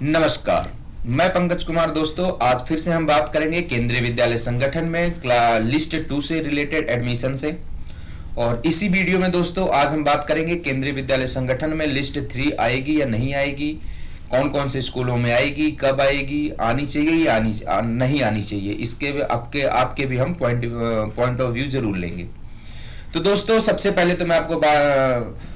नमस्कार। मैं पंकज कुमार दोस्तों, आज फिर से हम बात करेंगे केंद्रीय विद्यालय संगठन में लिस्ट 2 से रिलेटेड एडमिशन से। और इसी वीडियो में दोस्तों आज हम बात करेंगे केंद्रीय विद्यालय संगठन में लिस्ट 3 आएगी या नहीं आएगी, कौन कौन से स्कूलों में आएगी, कब आएगी, आनी चाहिए या नहीं आनी चाहिए, इसके आपके आपके भी हम पॉइंट ऑफ व्यू जरूर लेंगे। तो दोस्तों सबसे पहले तो मैं आपको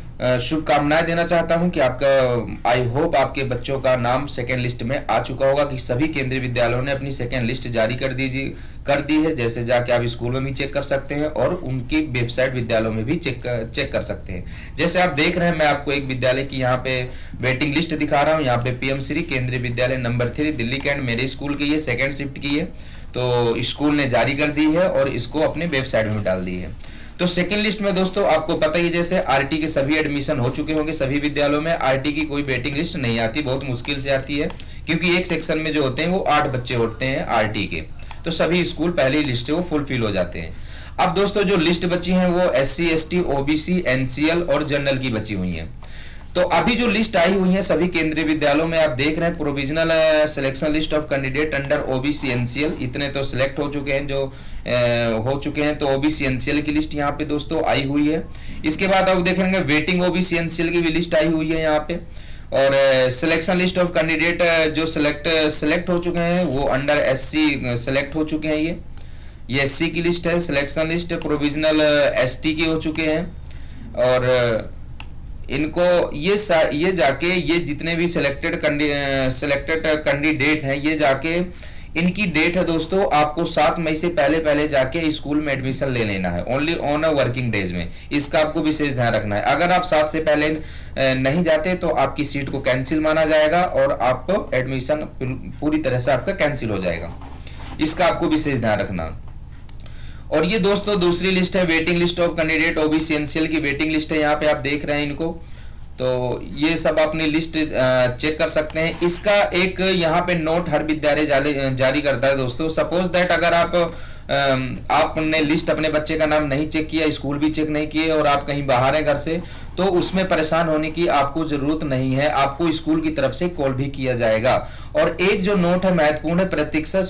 शुभकामनाएं देना चाहता हूं कि आपका आई होप आपके बच्चों का नाम सेकेंड लिस्ट में आ चुका होगा, कि सभी केंद्रीय विद्यालयों ने अपनी सेकेंड लिस्ट जारी कर दी है। जैसे जाके आप स्कूल में भी चेक कर सकते हैं और उनकी वेबसाइट विद्यालयों में भी चेक कर सकते हैं। जैसे आप देख रहे हैं, मैं आपको एक विद्यालय की यहाँ पे वेटिंग लिस्ट दिखा रहा हूँ। यहाँ पे पीएम श्री केंद्रीय विद्यालय नंबर 3 दिल्ली कैंट मेरे स्कूल की, ये सेकेंड शिफ्ट की है। तो स्कूल ने जारी कर दी है और इसको अपने वेबसाइट में डाल दी है। तो सेकेंड लिस्ट में दोस्तों आपको पता ही, जैसे आरटी के सभी एडमिशन हो चुके होंगे सभी विद्यालयों में। आरटी की कोई वेटिंग लिस्ट नहीं आती, बहुत मुश्किल से आती है, क्योंकि एक सेक्शन में जो होते हैं वो 8 बच्चे होते हैं आरटी के। तो सभी स्कूल पहले ही लिस्ट है वो फुलफिल हो जाते हैं। अब दोस्तों जो लिस्ट बची है वो SC ST OBC NCL और जनरल की बची हुई है। तो अभी जो लिस्ट आई हुई है सभी केंद्रीय विद्यालयों में, आप देख रहे हैं provisional selection list of candidate under OBC NCL, इतने तो सिलेक्ट हो चुके हैं जो हो चुके हैं। तो OBC NCL की लिस्ट यहाँ पे दोस्तों आई हुई है। इसके बाद आप देखेंगे वेटिंग OBC NCL की भी लिस्ट आई हुई है यहाँ पे। और सिलेक्शन लिस्ट ऑफ कैंडिडेट जो सिलेक्ट हो चुके हैं वो अंडर SC सिलेक्ट हो चुके हैं। ये SC की लिस्ट है। सिलेक्शन लिस्ट प्रोविजनल ST की हो चुके हैं। और इनको ये जाके ये जितने भी सिलेक्टेड कैंडिडेट हैं, ये जाके इनकी डेट है दोस्तों, आपको 7 मई से पहले जाके स्कूल में एडमिशन ले लेना है, only on a working days में। इसका आपको विशेष ध्यान रखना है। अगर आप 7 से पहले नहीं जाते तो आपकी सीट को कैंसिल माना जाएगा और आपको एडमिशन पूरी तरह से आपका कैंसिल हो जाएगा। इसका आपको विशेष ध्यान रखना। और ये दोस्तों दूसरी लिस्ट है, waiting list of candidate OBC NCL की वेटिंग लिस्ट है। यहाँ पे आप देख रहे हैं इनको। तो ये सब अपनी लिस्ट चेक कर सकते हैं। इसका एक यहाँ पे नोट हर विद्यालय जारी करता है दोस्तों। सपोज दैट अगर आपने लिस्ट अपने बच्चे का नाम नहीं चेक किया, स्कूल भी चेक नहीं किए और आप कहीं बाहर हैं घर से, तो उसमें परेशान होने की आपको जरूरत नहीं है। आपको स्कूल की तरफ से कॉल भी किया जाएगा। और एक जो नोट है महत्वपूर्ण है, प्रतीक्षा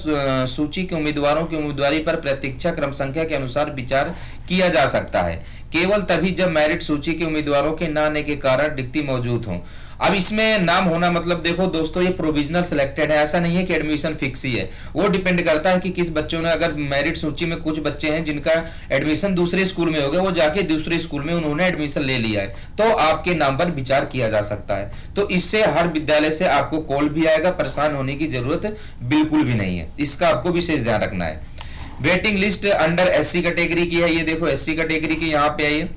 सूची के उम्मीदवारों की उम्मीदवारी पर प्रतीक्षा क्रम संख्या के अनुसार विचार किया जा सकता है, केवल तभी जब मेरिट सूची के उम्मीदवारों के न आने के कारण रिक्ति मौजूद हो। अब इसमें नाम होना मतलब देखो दोस्तों, ये प्रोविजनल सिलेक्टेड है, ऐसा नहीं है कि एडमिशन फिक्स ही है। वो डिपेंड करता है कि किस बच्चों ने, अगर मेरिट सूची में कुछ बच्चे हैं जिनका एडमिशन दूसरे स्कूल में हो गया, वो जाके दूसरे स्कूल में उन्होंने एडमिशन ले लिया है, तो आपके नाम पर विचार किया जा सकता है। तो इससे हर विद्यालय से आपको कॉल भी आएगा, परेशान होने की जरूरत बिल्कुल भी नहीं है। इसका आपको विशेष ध्यान रखना है। Waiting list under SC category की है। ये देखो SC कैटेगरी की यहाँ पे आई।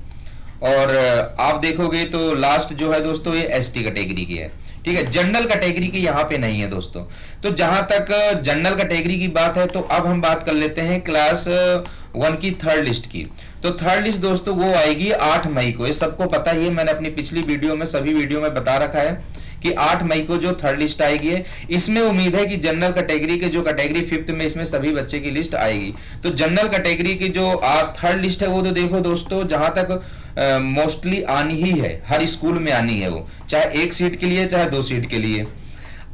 और आप देखोगे तो लास्ट जो है दोस्तों ये ST कैटेगरी की है। ठीक है, जनरल कैटेगरी की यहाँ पे नहीं है दोस्तों। तो जहां तक जनरल कैटेगरी की बात है, तो अब हम बात कर लेते हैं क्लास 1 की थर्ड लिस्ट की। तो थर्ड लिस्ट दोस्तों वो आएगी 8 मई को। ये सबको पता ही है, मैंने अपनी पिछली वीडियो में सभी वीडियो में बता रखा है कि 8 मई को जो थर्ड लिस्ट आएगी है। इसमें उम्मीद है कि जनरल कैटेगरी के जो कैटेगरी 5th में, इसमें सभी बच्चे की लिस्ट आएगी। तो जनरल कैटेगरी की जो थर्ड लिस्ट है वो तो देखो दोस्तों, जहां तक मोस्टली आनी ही है, हर स्कूल में आनी है वो, चाहे 1 सीट के लिए चाहे 2 सीट के लिए।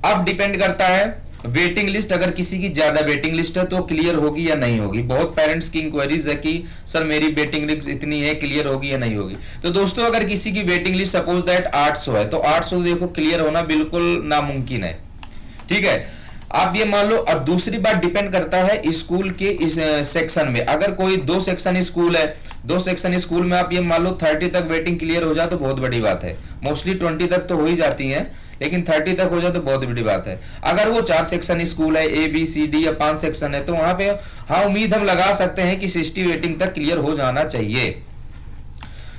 अब डिपेंड करता है वेटिंग लिस्ट, अगर किसी की ज्यादा वेटिंग लिस्ट है तो क्लियर होगी या नहीं होगी। बहुत पेरेंट्स की इंक्वायरीज है कि सर मेरी वेटिंग लिस्ट इतनी है, क्लियर होगी या नहीं होगी। तो दोस्तों अगर किसी की वेटिंग लिस्ट सपोज दैट 800 है, तो 800 देखो क्लियर होना बिल्कुल नामुमकिन है। ठीक है, आप ये मान लो। और दूसरी बात डिपेंड करता है स्कूल के इस सेक्शन में। अगर कोई 2 सेक्शन स्कूल है, 2 सेक्शन स्कूल में आप ये मान लो 30 तक वेटिंग क्लियर हो जाए तो बहुत बड़ी बात है। मोस्टली 20 तक तो हो ही जाती है, लेकिन 30 तक हो जाए तो बहुत बड़ी बात है। अगर वो 4 सेक्शन स्कूल है, ABCD या 5 सेक्शन है, तो वहां पे हाँ उम्मीद हम लगा सकते हैं कि 60 वेटिंग तक क्लियर हो जाना चाहिए।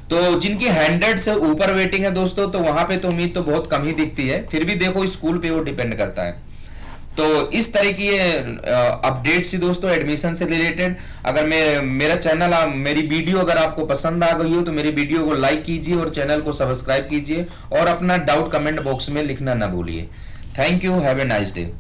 तो जिनकी 100 से ऊपर वेटिंग है दोस्तों, तो वहां पे तो उम्मीद तो बहुत कम ही दिखती है। फिर भी देखो स्कूल पे वो डिपेंड करता है। तो इस तरह की ये अपडेट सी दोस्तों एडमिशन से रिलेटेड। अगर मेरा चैनल मेरी वीडियो अगर आपको पसंद आ गई हो तो मेरी वीडियो को लाइक कीजिए और चैनल को सब्सक्राइब कीजिए और अपना डाउट कमेंट बॉक्स में लिखना ना भूलिए। Thank you, have a nice day.